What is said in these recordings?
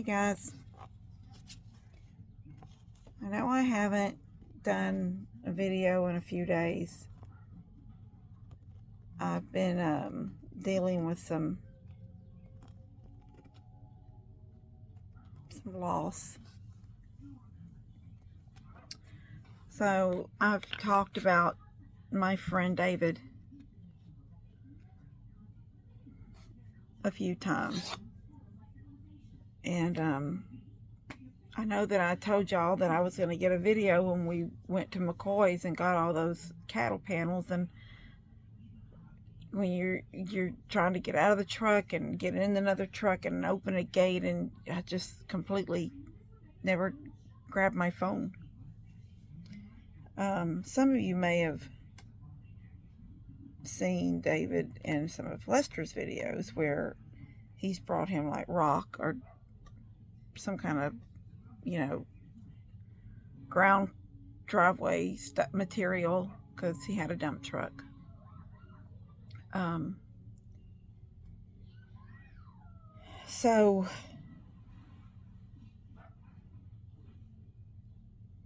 guys, I know I haven't done a video in a few days. I've been dealing with some loss. So I've talked about my friend David a few times, and I know that I told y'all that I was going to get a video when we went to McCoy's and got all those cattle panels, and when you're trying to get out of the truck and get in another truck and open a gate, and I just completely never grabbed my phone. Some of you may have seen David in some of Lester's videos where he's brought him like rock or some kind of, ground driveway material because he had a dump truck. So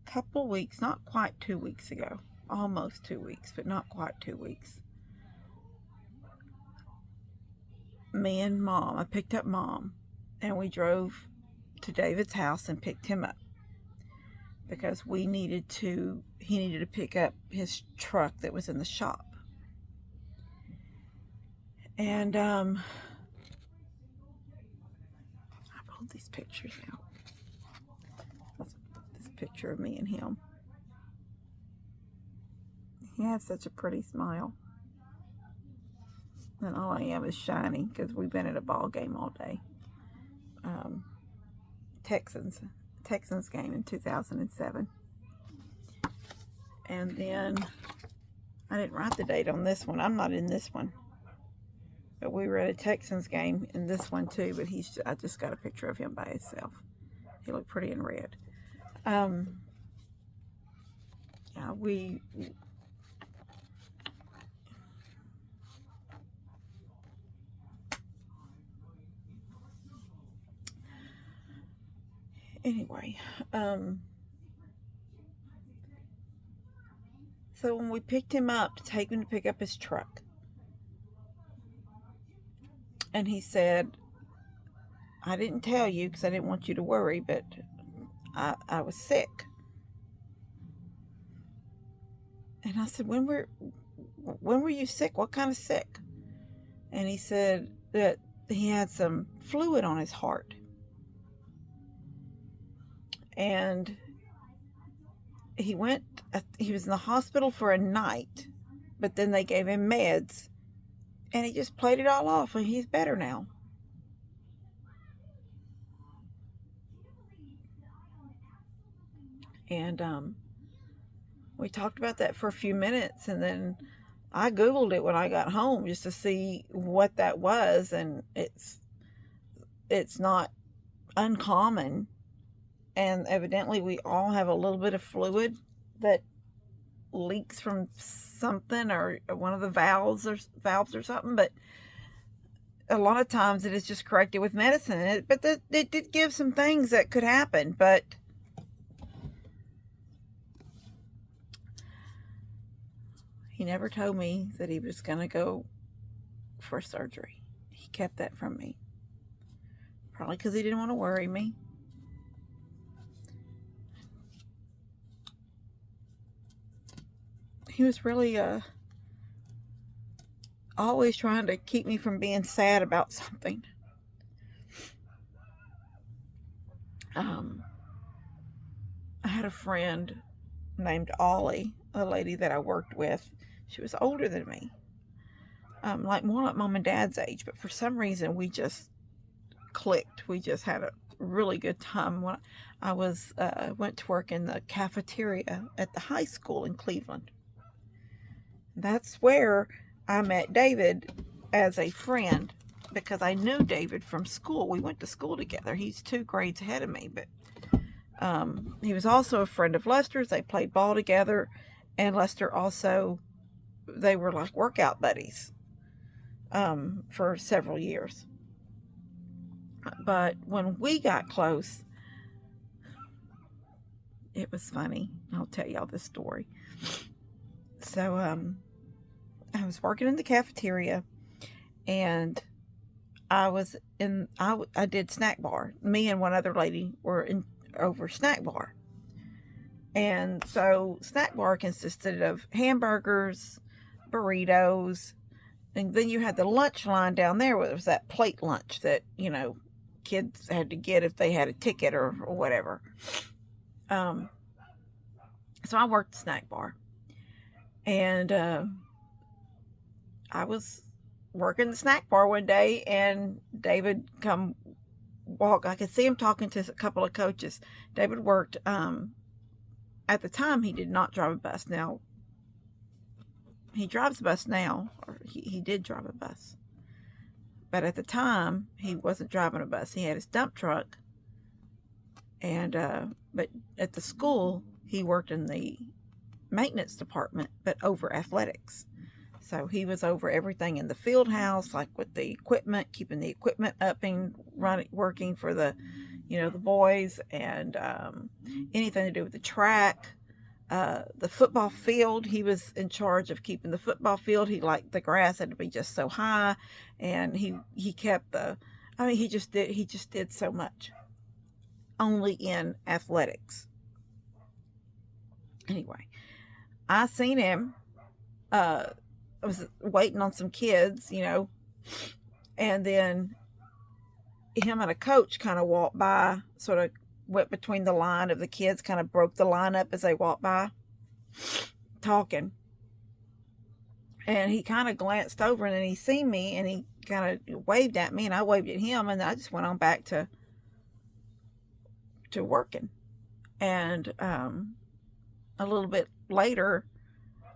a couple weeks, not quite 2 weeks ago, almost 2 weeks, but not quite 2 weeks, me and Mom, I picked up Mom, and we drove to David's house and picked him up because he needed to pick up his truck that was in the shop. And I pulled these pictures out. This picture of me and him. He has such a pretty smile. And all I am is shiny because we've been at a ball game all day. Texans game in 2007. And then I didn't write the date on this one. I'm not in this one. But we were at a Texans game in this one too, but I just got a picture of him by himself. He looked pretty in red. Anyway, so when we picked him up to take him to pick up his truck, and he said, I didn't tell you because I didn't want you to worry, but I was sick. And I said, when were you sick? What kind of sick? And he said that he had some fluid on his heart. And he was in the hospital for a night, but then they gave him meds, and he just played it all off, and he's better now. And we talked about that for a few minutes, and then I Googled it when I got home just to see what that was, and it's not uncommon. And evidently we all have a little bit of fluid that leaks from something, or one of the valves or something, but a lot of times it is just corrected with medicine. But it did give some things that could happen, but he never told me that he was going to go for surgery. He kept that from me, probably because he didn't want to worry me. He was really always trying to keep me from being sad about something. I had a friend named Ollie, a lady that I worked with. She was older than me, more like Mom and Dad's age, but for some reason we just clicked. We just had a really good time. When I went to work in the cafeteria at the high school in Cleveland. That's where I met David as a friend, because I knew David from school. We went to school together. He's 2 grades ahead of me, but he was also a friend of Lester's. They played ball together, and Lester also, they were like workout buddies for several years. But when we got close, it was funny. I'll tell y'all this story. So, I was working in the cafeteria, and I did snack bar. Me and one other lady were in over snack bar. And so snack bar consisted of hamburgers, burritos, and then you had the lunch line down there where it was that plate lunch that, kids had to get if they had a ticket or whatever. Um, so I worked the snack bar. And I was working the snack bar one day, and David come walk. I could see him talking to a couple of coaches. David worked, at the time, he did not drive a bus. Now, he drives a bus now, or he did drive a bus. But at the time, he wasn't driving a bus. He had his dump truck. And, but at the school, he worked in the maintenance department, but over athletics. So he was over everything in the field house, like with the equipment, keeping the equipment up and running, working for the boys, and anything to do with the track, the football field. He was in charge of keeping the football field. He liked the grass had to be just so high, and he kept the. I mean, he just did so much. Only in athletics. Anyway, I seen him. I was waiting on some kids, and then him and a coach kind of walked by, sort of went between the line of the kids, kind of broke the line up as they walked by, talking. And he kind of glanced over, and then he seen me, and he kind of waved at me, and I waved at him, and I just went on back to working. And a little bit later,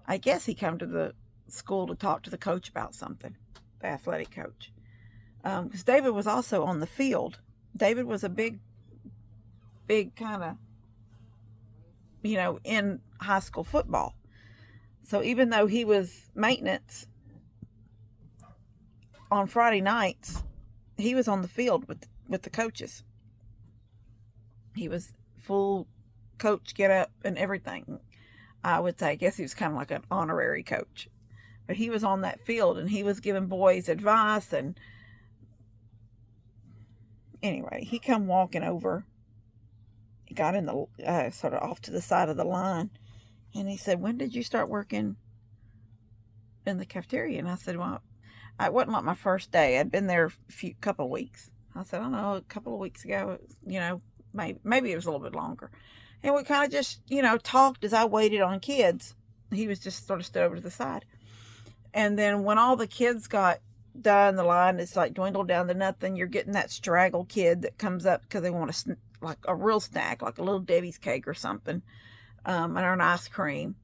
I guess he come to the school to talk to the coach about something, the athletic coach. Because David was also on the field. David was a big kind of, in high school football. So even though he was maintenance on Friday nights, he was on the field with the coaches. He was full coach get up and everything. I would say, I guess he was kind of like an honorary coach. But he was on that field, and he was giving boys advice. And anyway, he come walking over. He got in the sort of off to the side of the line, and he said, "When did you start working in the cafeteria?" And I said, "Well, it wasn't like my first day. I'd been there a couple of weeks." I said, "I don't know, a couple of weeks ago, maybe it was a little bit longer." And we kind of just, talked as I waited on kids. He was just sort of stood over to the side. And then when all the kids got done, the line is like dwindled down to nothing. You're getting that straggle kid that comes up because they want like a real snack, like a little Debbie's cake or something, and an ice cream.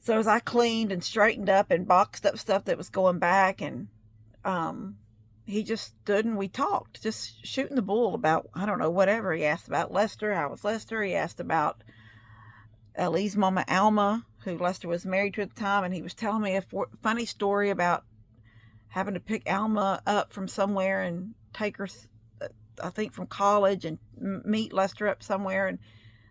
So as I cleaned and straightened up and boxed up stuff that was going back, and he just stood and we talked, just shooting the bull about, I don't know, whatever. He asked about Lester. How was Lester? He asked about Lee's mama, Alma, who Lester was married to at the time, and he was telling me a funny story about having to pick Alma up from somewhere and take her, I think, from college, and meet Lester up somewhere, and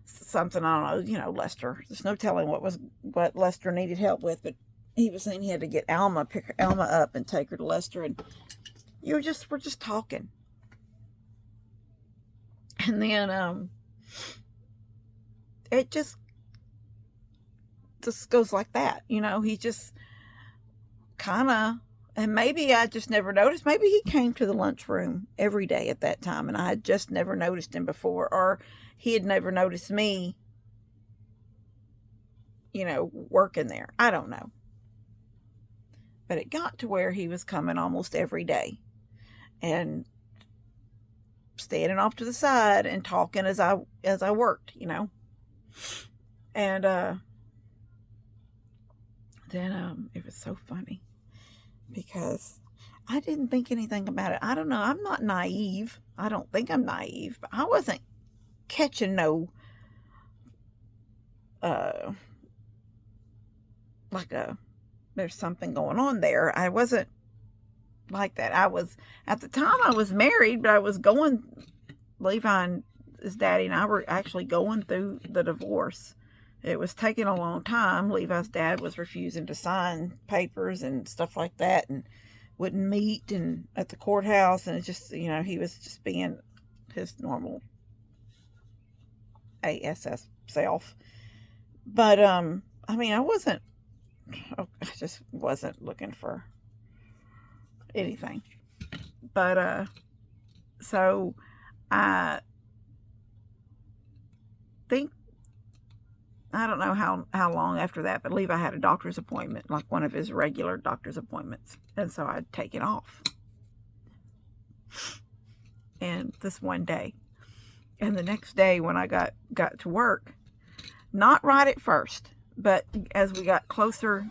something, I don't know, Lester. There's no telling what Lester needed help with, but he was saying he had to get pick Alma up and take her to Lester, and we're just talking. And then it just goes like that. He just kind of, and maybe I just never noticed. Maybe he came to the lunchroom every day at that time, and I had just never noticed him before, or he had never noticed me, working there. I don't know. But it got to where he was coming almost every day and standing off to the side and talking as I worked, And then it was so funny because I didn't think anything about it. I don't know. I'm not naive. I don't think I'm naive, but I wasn't catching no there's something going on there. I wasn't like that. At the time I was married, but I was going, Levi and his daddy and I were actually going through the divorce. It was taking a long time. Levi's dad was refusing to sign papers and stuff like that, and wouldn't meet and at the courthouse, and it just, he was just being his normal ASS self. But I mean, I just wasn't looking for anything. But so I think, I don't know how long after that, but Levi had a doctor's appointment, like one of his regular doctor's appointments. And so I'd taken off. And this one day. And the next day when I got to work, not right at first, but as we got closer,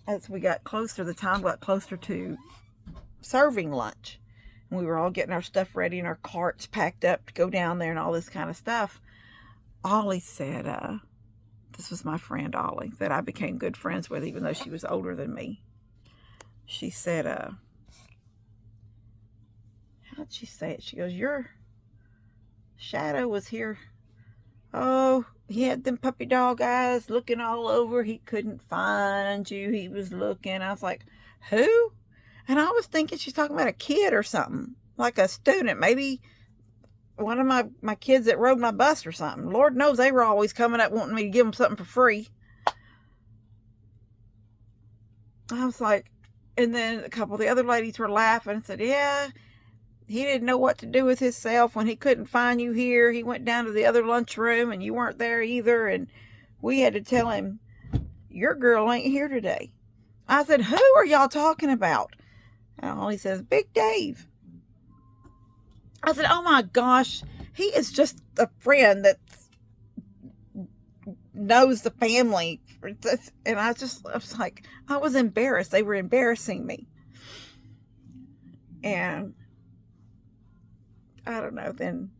the time got closer to serving lunch. And we were all getting our stuff ready and our carts packed up to go down there and all this kind of stuff. Ollie said, this was my friend Ollie that I became good friends with, even though she was older than me. She said, how'd she say it? She goes, your shadow was here. Oh, he had them puppy dog eyes looking all over. He couldn't find you. He was looking. I was like, who? And I was thinking she's talking about a kid or something, like a student, maybe one of my kids that rode my bus or something. Lord knows they were always coming up wanting me to give them something for free. I was like, and then a couple of the other ladies were laughing and said, yeah, he didn't know what to do with himself when he couldn't find you here. He went down to the other lunchroom and you weren't there either. And we had to tell him, your girl ain't here today. I said, who are y'all talking about? And he says, Big Dave. I said, oh my gosh, he is just a friend that knows the family. And I was like, I was embarrassed. They were embarrassing me. And I don't know, then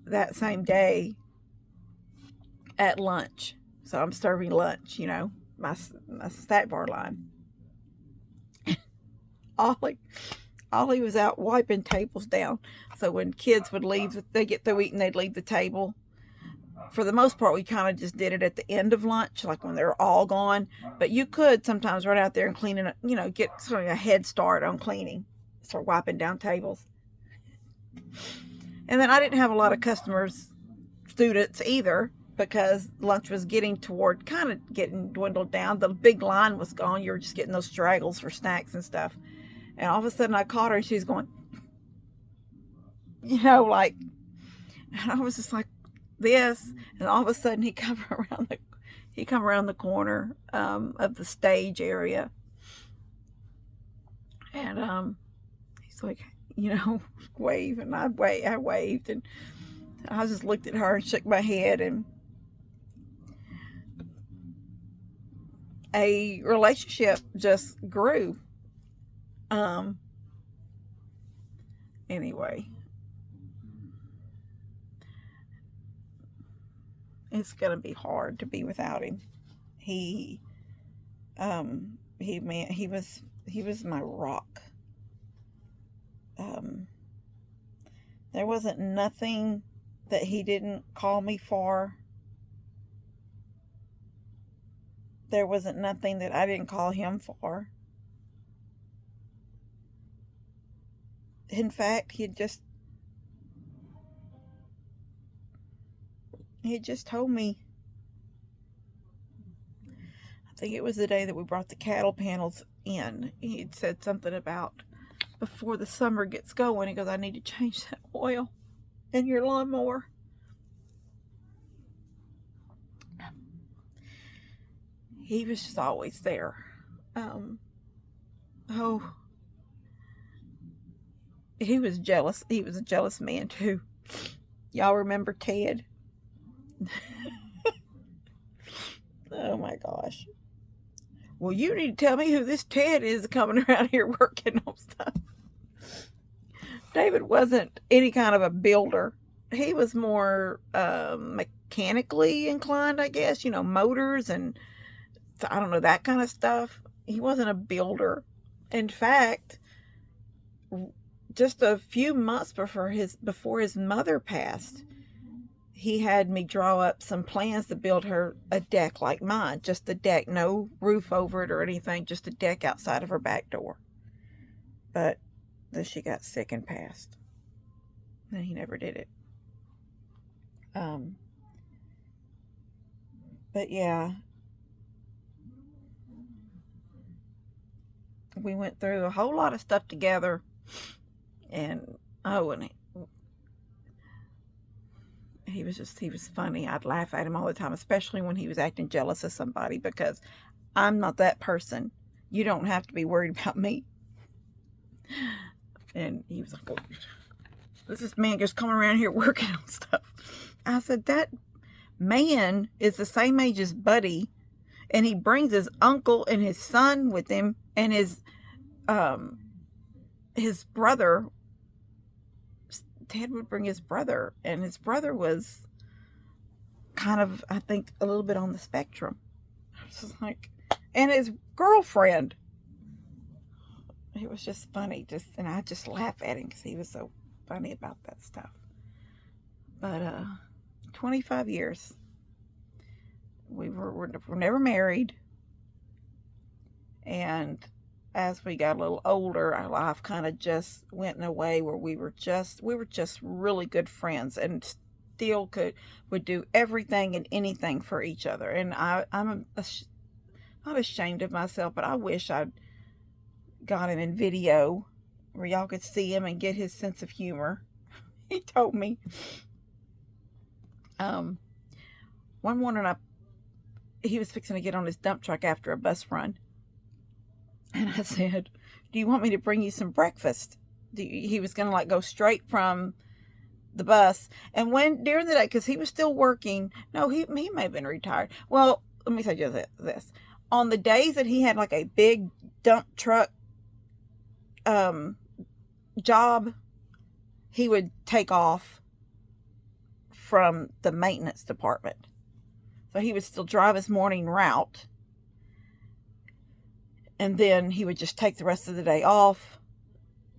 that same day at lunch, so I'm serving lunch, my snack bar line. Ollie was out wiping tables down. So when kids would leave, they get through eating, they'd leave the table. For the most part, we kind of just did it at the end of lunch, like when they're all gone. But you could sometimes run out there and clean it, get sort of a head start on cleaning, start wiping down tables. And then I didn't have a lot of students either, because lunch was getting dwindled down. The big line was gone. You were just getting those straggles for snacks and stuff. And all of a sudden I caught her and she's going, and I was just like this. And all of a sudden he come around the corner of the stage area. And he's like, wave. And I waved. And I just looked at her and shook my head. And a relationship just grew. Anyway, it's gonna be hard to be without him. He was my rock. There wasn't nothing that he didn't call me for. There wasn't nothing that I didn't call him for. In fact, he just told me, I think it was the day that we brought the cattle panels in. He'd said something about, before the summer gets going, he goes, I need to change that oil in your lawnmower. He was just always there. He was jealous. He was a jealous man too. Y'all remember Ted? Oh my gosh. Well, you need to tell me who this Ted is coming around here working on stuff. David wasn't any kind of a builder. He was more mechanically inclined, I guess. Motors and, I don't know, that kind of stuff. He wasn't a builder. In fact, just a few months before his mother passed, he had me draw up some plans to build her a deck like mine. Just a deck, no roof over it or anything, just a deck outside of her back door. But then she got sick and passed. And he never did it. But yeah, we went through a whole lot of stuff together. And he was funny. I'd laugh at him all the time, especially when he was acting jealous of somebody, because I'm not that person. You don't have to be worried about me. And he was like, oh, this man just coming around here working on stuff. I said, that man is the same age as Buddy, and he brings his uncle and his son with him, and his brother. Ted would bring his brother, and his brother was kind of, I think, a little bit on the spectrum. I was just like, and his girlfriend. It was just funny, and I just laugh at him because he was so funny about that stuff. But 25 years. We're never married. And as we got a little older, our life kind of just went in a way where we were just really good friends, and still would do everything and anything for each other. And I'm not ashamed of myself, but I wish I'd got him in video where y'all could see him and get his sense of humor. He told me one morning he was fixing to get on his dump truck after a bus run, and I said, do you want me to bring you some breakfast? He was going to go straight from the bus. And during the day, because he was still working, no, he may have been retired. Well, let me say just this. On the days that he had a big dump truck job, he would take off from the maintenance department. So he would still drive his morning route, and then he would just take the rest of the day off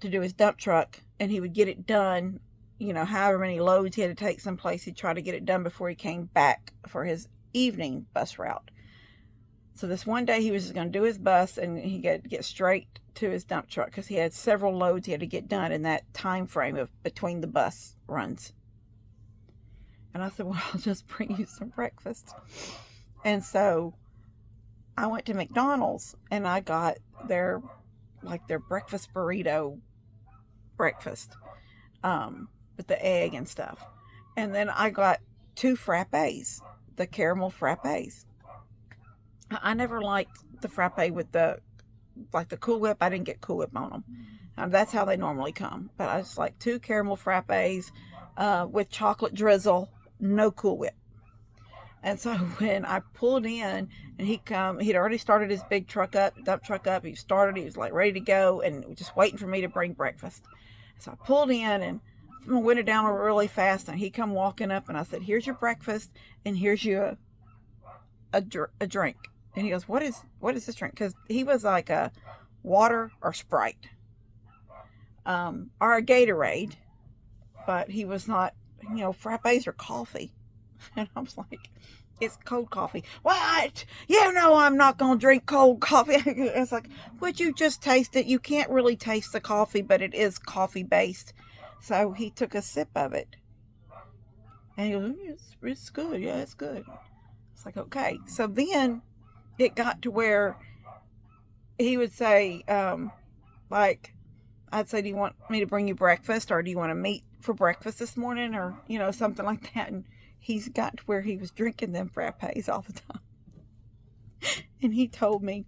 to do his dump truck, and he would get it done, however many loads he had to take someplace. He'd try to get it done before he came back for his evening bus route. So this one day he was just going to do his bus, and he got to get straight to his dump truck because he had several loads he had to get done in that time frame of between the bus runs. And I said, well, I'll just bring you some breakfast. And so I went to McDonald's, and I got their breakfast burrito breakfast with the egg and stuff. And then I got 2 frappes, the caramel frappes. I never liked the frappe with the Cool Whip. I didn't get Cool Whip on them. That's how they normally come. But I just like 2 caramel frappes with chocolate drizzle, no Cool Whip. And so when I pulled in, and he'd already started his big dump truck up. He was ready to go, and just waiting for me to bring breakfast. So I pulled in, and I went it down really fast, and he come walking up, and I said, here's your breakfast, and here's you a drink. And he goes, what is this drink? Because he was like a water or Sprite, or a Gatorade, but he was not, frappes are coffee. And I was like, it's cold coffee. What? I'm not going to drink cold coffee. It's like, would you just taste it? You can't really taste the coffee, but it is coffee based. So he took a sip of it, and he goes, it's good. Yeah, it's good. It's like, okay. So then it got to where he would say, I'd say, do you want me to bring you breakfast, or do you want to meet for breakfast this morning, or, something like that. And he's got to where he was drinking them frappes all the time. And he told me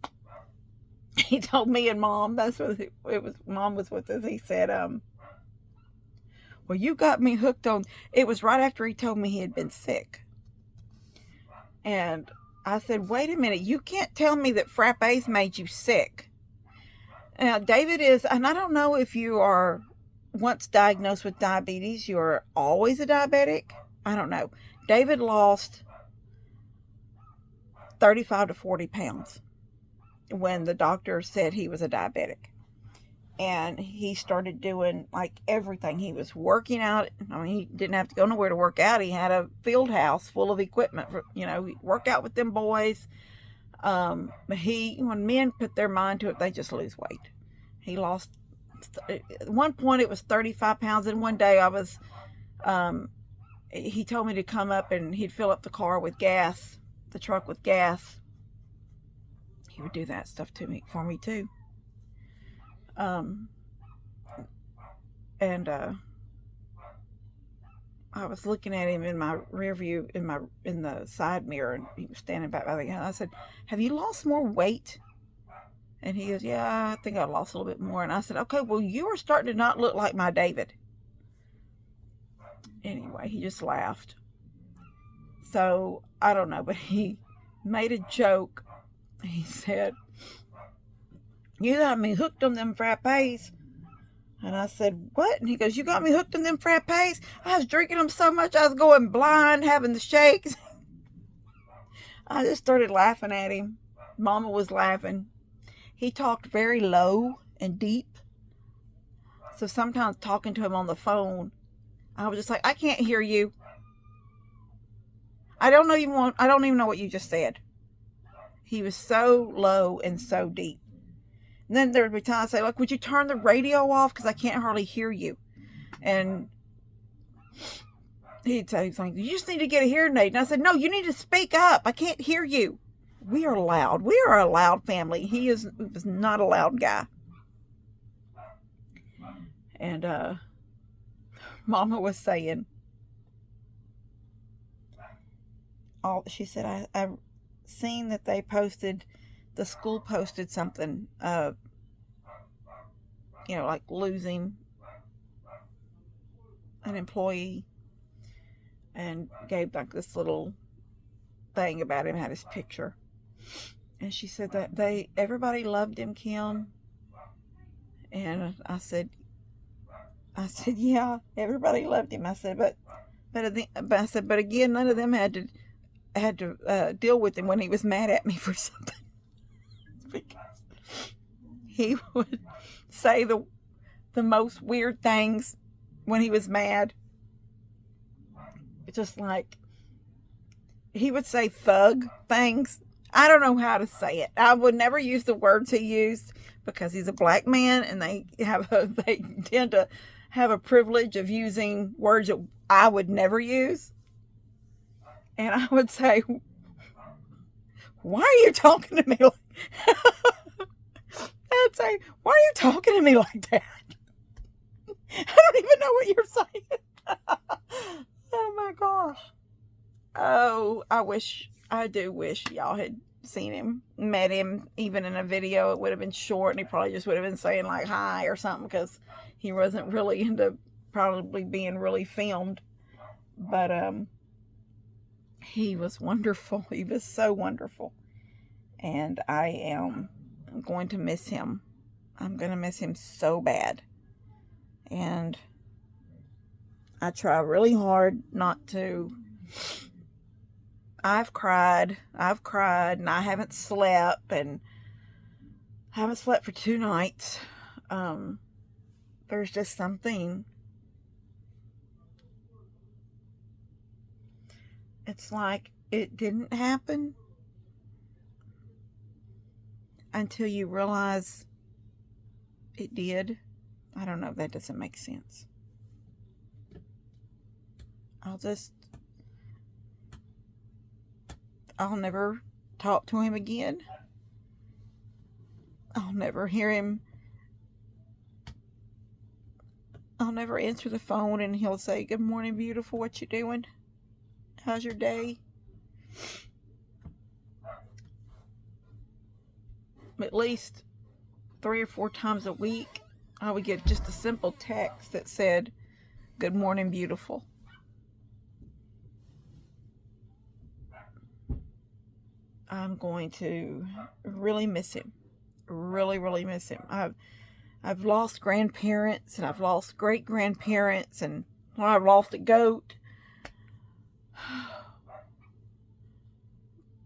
and Mom, that's what it was, Mom was with us. He said, well, you got me hooked on, it was right after he told me he had been sick. And I said, wait a minute, you can't tell me that frappes made you sick. Now, David is, and I don't know if you are once diagnosed with diabetes, you're always a diabetic. I don't know. David lost 35 to 40 pounds. when the doctor said he was a diabetic. And he started doing like everything. He was working out. I mean, he didn't have to go nowhere to work out. He had a field house full of equipment for, work out with them boys. When men put their mind to it, they just lose weight. He lost, at one point it was 35 pounds. And one day he told me to come up and he'd fill up the car with gas, the truck with gas. He would do that stuff for me too. I was looking at him in my rear view, in the side mirror, and he was standing back by the gun. I said, "Have you lost more weight?" And he goes, "Yeah, I think I lost a little bit more." And I said, "Okay, well, you are starting to not look like my David." Anyway, he just laughed. So I don't know, but he made a joke. He said, "You got me hooked on them frappes." And I said, "What?" And he goes, "You got me hooked on them frappes? I was drinking them so much I was going blind, having the shakes." I just started laughing at him. Mama was laughing. He talked very low and deep. So sometimes talking to him on the phone, I was just like, "I can't hear you. I don't even know what you just said." He was so low and so deep. And then there would be times I say, "Look, would you turn the radio off? Because I can't hardly hear you." And he'd say something, "You just need to get a hearing aid." And I said, "No, you need to speak up. I can't hear you." We are loud. We are a loud family. He was not a loud guy. And Mama was saying, she said, I've seen that the school posted something, like losing an employee, and gave like this little thing about him, had his picture. And she said that everybody loved him, Kim. And I said, "Yeah, everybody loved him." I said, but again, none of them had to deal with him when he was mad at me for something. Because he would say the most weird things when he was mad. Just like, he would say thug things. I don't know how to say it. I would never use the words he used because he's a black man, and they tend to have a privilege of using words that I would never use. And I would say, "Why are you talking to me like..." I'd say, "Why are you talking to me like that? I don't even know what you're saying." Oh my gosh. Oh, I do wish y'all had seen him, met him, even in a video. It would have been short, and he probably just would have been saying like hi or something, because he wasn't really into probably being really filmed. But he was wonderful. He was so wonderful. And I am going to miss him. I'm going to miss him so bad. And I try really hard not to. I've cried, and I haven't slept, and haven't slept for 2 nights. There's just something. It's like it didn't happen until you realize it did. I don't know if that doesn't make sense. I'll never talk to him again. I'll never hear him. I'll never answer the phone and he'll say, "Good morning, beautiful. What you doing? How's your day?" At least 3 or 4 times a week, I would get just a simple text that said, "Good morning, beautiful." I'm going to really miss him. Really, really miss him. I've lost grandparents, and I've lost great-grandparents, and I've lost a goat.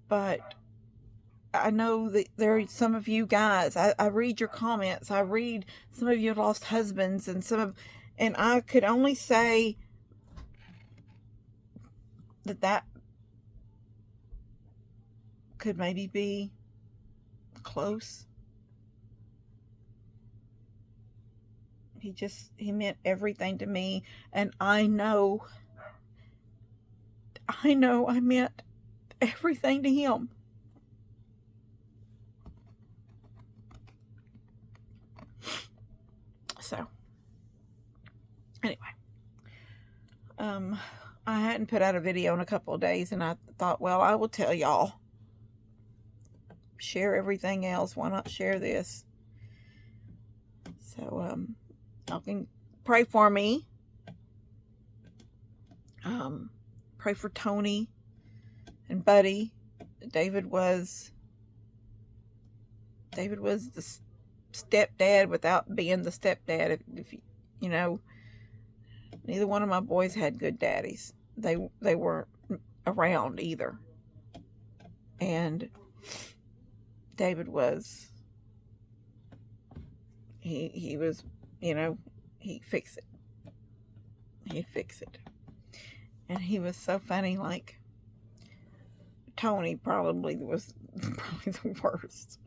But I know that there are some of you guys, I read your comments. I read some of you have lost husbands, and I could only say that could maybe be close. He meant everything to me, and I know I meant everything to him. So, anyway, I hadn't put out a video in a couple of days, and I thought, well, I will tell y'all. Share everything else. Why not share this? So, y'all can pray for me. Pray for Tony and Buddy. David was the stepdad without being the stepdad. If you know, neither one of my boys had good daddies. They weren't around either. And David was, he was, he'd fix it. He'd fix it. And he was so funny. Like, Tony probably was the worst.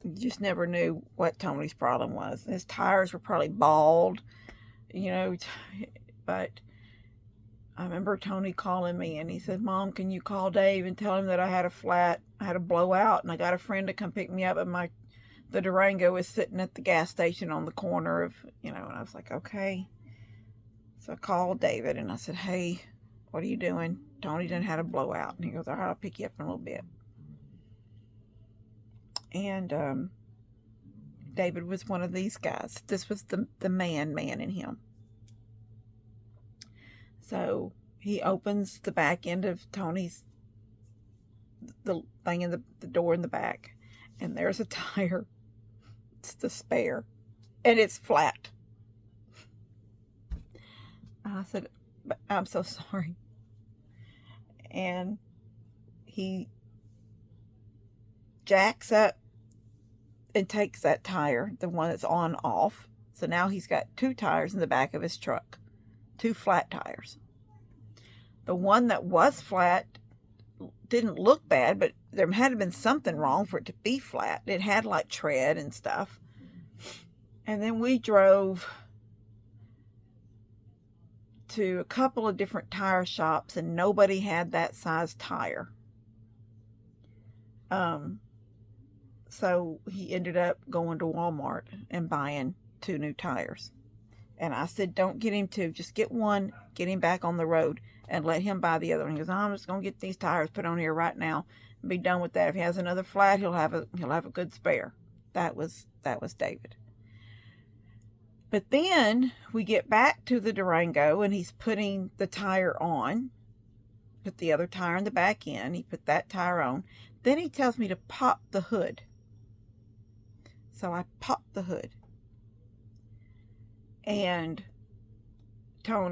You just never knew what Tony's problem was. His tires were probably bald, but I remember Tony calling me, and he said, "Mom, can you call Dave and tell him that I had a blowout, and I got a friend to come pick me up, and the Durango is sitting at the gas station on the corner of, and I was like, okay. So I called David, and I said, "Hey, what are you doing? Tony done had a blowout." And he goes, "All right, I'll pick you up in a little bit." And David was one of these guys. This was the man in him. So he opens the back end of Tony's, the thing in the door in the back, and there's a tire. It's the spare, and it's flat. I said, "I'm so sorry." And he jacks up and takes that tire, the one that's on off. So now he's got two tires in the back of his truck, two flat tires. The one that was flat didn't look bad, but there had been something wrong for it to be flat. It had like tread and stuff. And then we drove to a couple of different tire shops, and nobody had that size tire. So he ended up going to Walmart and buying 2 new tires. And I said, "Don't get him 2, just get one, get him back on the road, and let him buy the other one." He goes, "I'm just gonna get these tires put on here right now and be done with that. If he has another flat, he'll have a good spare." That was David. But then we get back to the Durango, and he's putting the tire on. Put the other tire in the back end. He put that tire on. Then he tells me to pop the hood. So I popped the hood. And so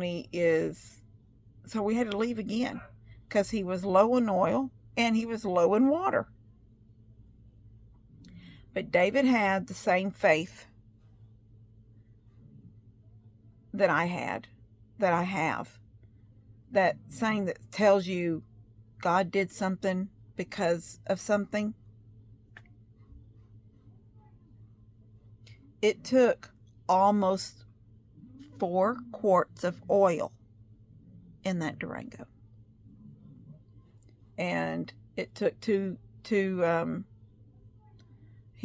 we had to leave again because he was low in oil and he was low in water. But David had the same faith that I have. That saying that tells you God did something because of something. It took almost 4 quarts of oil in that Durango. And it took he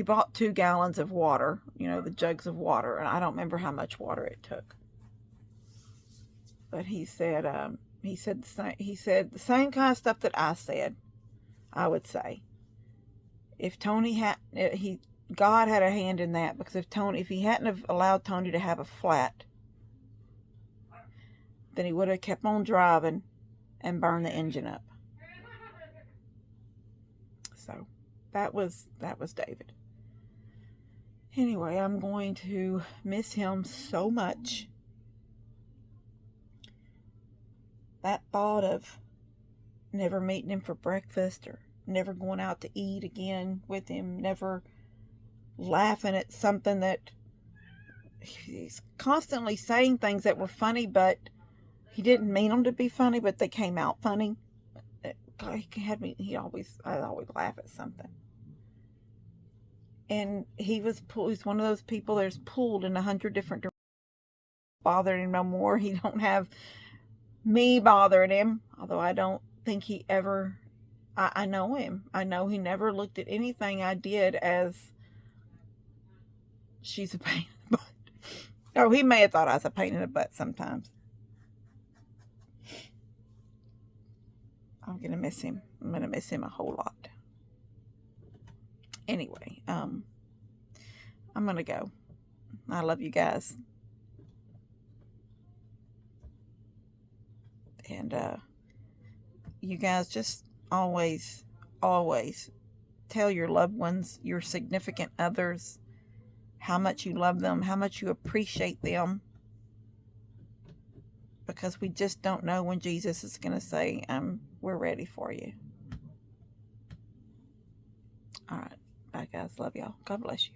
bought 2 gallons of water, the jugs of water, and I don't remember how much water it took. But he said the same kind of stuff that I said, I would say. If Tony God had a hand in that, because if he hadn't have allowed Tony to have a flat, then he would have kept on driving and burned the engine up. So that was David. Anyway, I'm going to miss him so much. That thought of never meeting him for breakfast or never going out to eat again with him, never laughing at something that he's constantly saying things that were funny, but he didn't mean them to be funny, but they came out funny. He had me, I always laugh at something. And he's one of those people that's pulled in 100 different directions. Bothering him no more. He don't have me bothering him, although I don't think he ever, I know him. I know he never looked at anything I did as she's a pain in the butt. Oh, he may have thought I was a pain in the butt sometimes. I'm gonna miss him. I'm gonna miss him a whole lot. Anyway, I'm gonna go. I love you guys. And you guys just always tell your loved ones, your significant others, how much you love them, how much you appreciate them, because we just don't know when Jesus is going to say, we're ready for you. All right. Bye, guys. Love y'all. God bless you.